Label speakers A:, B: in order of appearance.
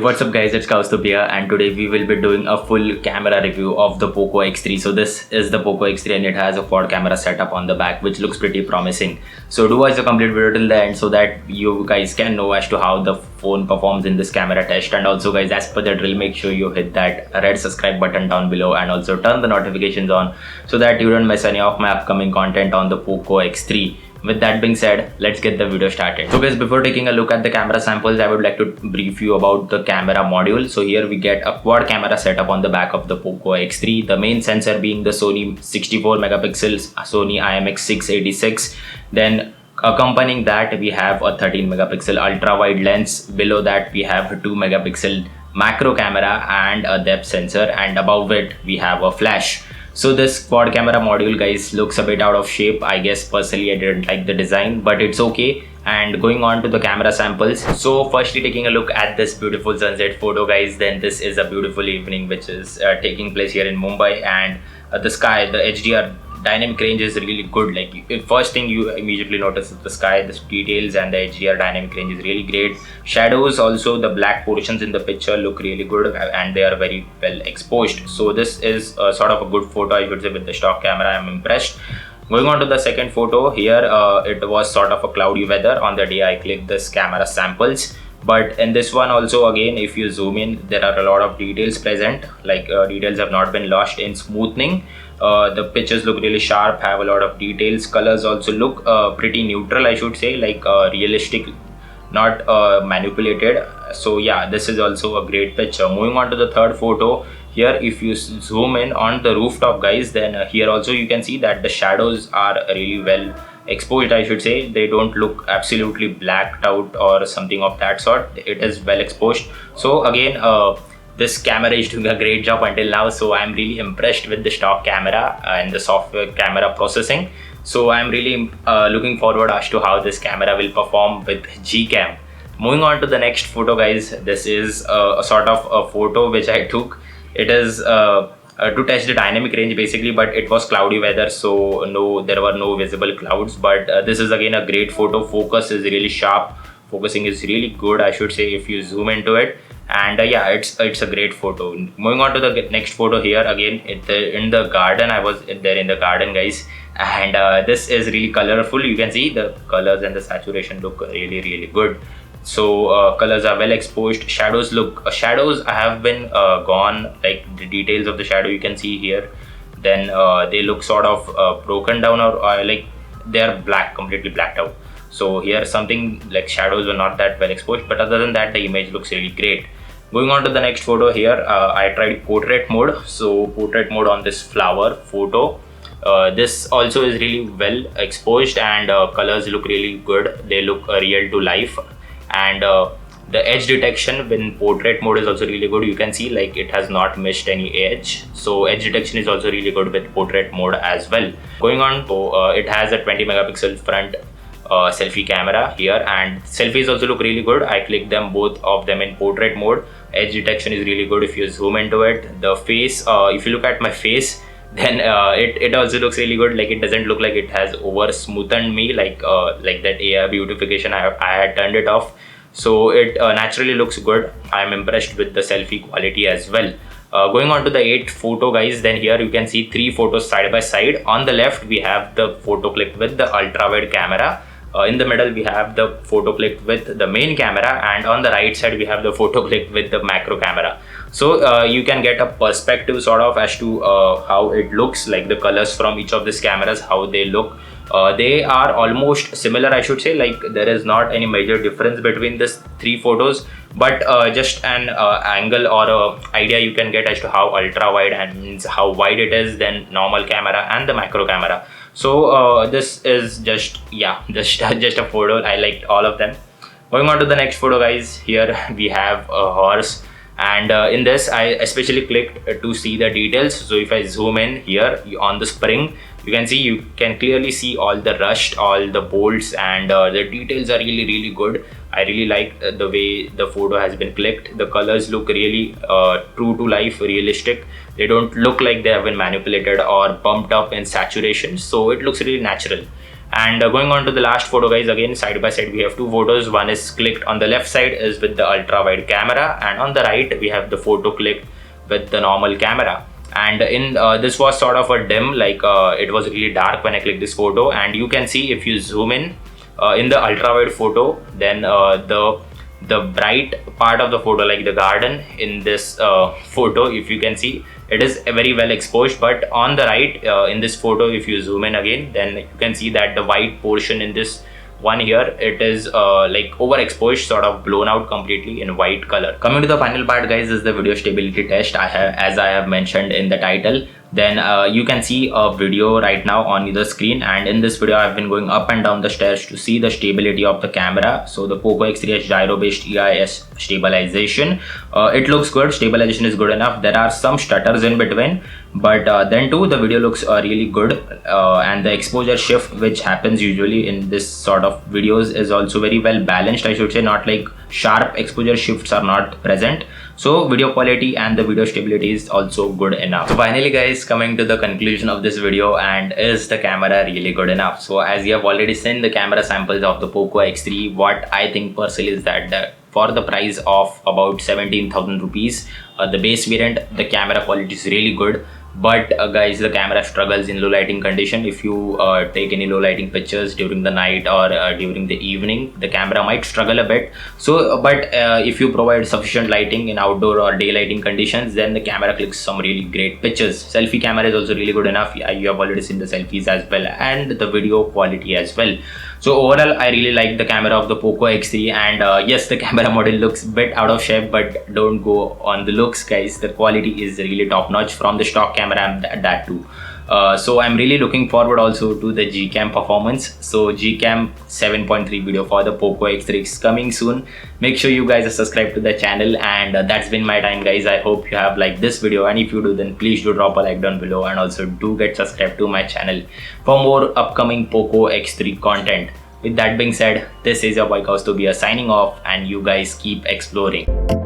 A: What's up guys, it's Kaustubh and today we will be doing a full camera review of the Poco X3. So this is the Poco X3 and it has a quad camera setup on the back which looks pretty promising. So do watch the complete video till the end so that you guys can know as to how the phone performs in this camera test. And also guys, as per the drill, make sure you hit that red subscribe button down below and also turn the notifications on so that you don't miss any of my upcoming content on the Poco X3. With that being said, let's get the video started. So guys, before taking a look at the camera samples, I would like to brief you about the camera module. So here we get a quad camera setup on the back of the Poco X3. The main sensor being the Sony 64 megapixels Sony IMX686. Then accompanying that, we have a 13 megapixel ultra wide lens. Below that, we have a 2 megapixel macro camera and a depth sensor, and above it we have a flash. So this quad camera module guys looks a bit out of shape. I guess personally I didn't like the design, but it's okay. And going on to the camera samples, so firstly taking a look at this beautiful sunset photo guys, then this is a beautiful evening which is taking place here in Mumbai, and the sky, the HDR dynamic range is really good. Like first thing you immediately notice is the sky, the details, and the HDR dynamic range is really great. Shadows, also the black portions in the picture look really good and they are very well exposed. So this is sort of a good photo, I should say, with the stock camera. I'm impressed. Going on to the second photo here, it was sort of a cloudy weather on the day I clicked this camera samples. But in this one also, again, if you zoom in, there are a lot of details present, like details have not been lost in smoothing. The pictures look really sharp, have a lot of details. Colors also look pretty neutral, I should say, like realistic, not manipulated. So yeah, this is also a great picture. Moving on to the third photo here, if you zoom in on the rooftop guys, then here also you can see that the shadows are really well exposed, I should say. They don't look absolutely blacked out or something of that sort. It is well exposed. So again, this camera is doing a great job until now. So I'm really impressed with the stock camera and the software camera processing. So I'm really looking forward as to how this camera will perform with Gcam. Moving on to the next photo guys, this is a sort of a photo which I took. It is to test the dynamic range basically, but it was cloudy weather, so there were no visible clouds. But this is again a great photo. Focus is really sharp, focusing is really good, I should say, if you zoom into it. And yeah, it's a great photo. Moving on to the next photo here, again in the garden. I was there in the garden guys, and this is really colorful. You can see the colors and the saturation look really good. So colors are well exposed. Shadows I have been gone, like the details of the shadow you can see here. Then they look sort of broken down, or like they are black, completely blacked out. So here something like shadows were not that well exposed, but other than that the image looks really great. Going on to the next photo here, I tried portrait mode. So portrait mode on this flower photo. This also is really well exposed, and colors look really good. They look real to life. And the edge detection when portrait mode is also really good. You can see like it has not missed any edge. So edge detection is also really good with portrait mode as well. Going on, so it has a 20 megapixel front selfie camera here, and selfies also look really good. I clicked them, both of them, in portrait mode. Edge detection is really good if you zoom into it. The face, if you look at my face, then it also looks really good. Like it doesn't look like it has over smoothened me, like that AI beautification. I had turned it off, so it naturally looks good. I'm impressed with the selfie quality as well. Going on to the 8th photo guys, then here you can see 3 photos side by side. On the left we have the photo clicked with the ultra wide camera. In the middle we have the photo clicked with the main camera, and on the right side we have the photo clicked with the macro camera. So you can get a perspective sort of as to how it looks, like the colors from each of these cameras, how they look. They are almost similar, I should say. Like there is not any major difference between these 3 photos, but just an angle or a idea you can get as to how ultra wide and means how wide it is than normal camera and the macro camera. So this is just a photo. I liked all of them. Going on to the next photo guys, here we have a horse, and in this I especially clicked to see the details. So if I zoom in here on the spring, you can clearly see all the rust, all the bolts, and the details are really good. I really like the way the photo has been clicked. The colors look really true to life, realistic. They don't look like they have been manipulated or pumped up in saturation, so it looks really natural. And going on to the last photo, guys, again side by side we have two photos. One is clicked on the left side is with the ultra wide camera, and on the right we have the photo clicked with the normal camera. And in this was sort of a dim, like it was really dark when I clicked this photo, and you can see if you zoom in the ultra wide photo, then the bright part of the photo, like the garden in this photo, if you can see, it is very well exposed. But on the right in this photo, if you zoom in again, then you can see that the white portion in this one here, it is like overexposed, sort of blown out completely in white color. Coming to the final part, guys, is the video stability test. As I have mentioned in the title, then you can see a video right now on the screen, and in this video I've been going up and down the stairs to see the stability of the camera. So the Poco X3 has gyro based EIS stabilization. It looks good, stabilization is good enough. There are some stutters in between, but then too the video looks really good, and the exposure shift which happens usually in this sort of videos is also very well balanced, I should say. Not like sharp exposure shifts are not present. So video quality and the video stability is also good enough. So finally, guys, coming to the conclusion of this video, and is the camera really good enough? So as you have already seen the camera samples of the Poco X3, what I think personally is that for the price of about 17,000 rupees, the base variant, the camera quality is really good. But guys, the camera struggles in low lighting condition. If you take any low lighting pictures during the night or during the evening, the camera might struggle a bit. So but if you provide sufficient lighting in outdoor or day lighting conditions, then the camera clicks some really great pictures. Selfie camera is also really good enough. You have already seen the selfies as well, and the video quality as well. So overall, I really like the camera of the Poco X3, and yes, the camera model looks a bit out of shape, but don't go on the looks, guys. The quality is really top notch from the stock camera, that too. So I'm really looking forward also to the Gcam performance. So Gcam 7.3 video for the Poco X3 is coming soon. Make sure you guys are subscribed to the channel, and that's been my time, guys. I hope you have liked this video, and if you do, then please do drop a like down below, and also do get subscribed to my channel for more upcoming Poco X3 content. With that being said, this is your boy Kaustubia signing off, and you guys keep exploring.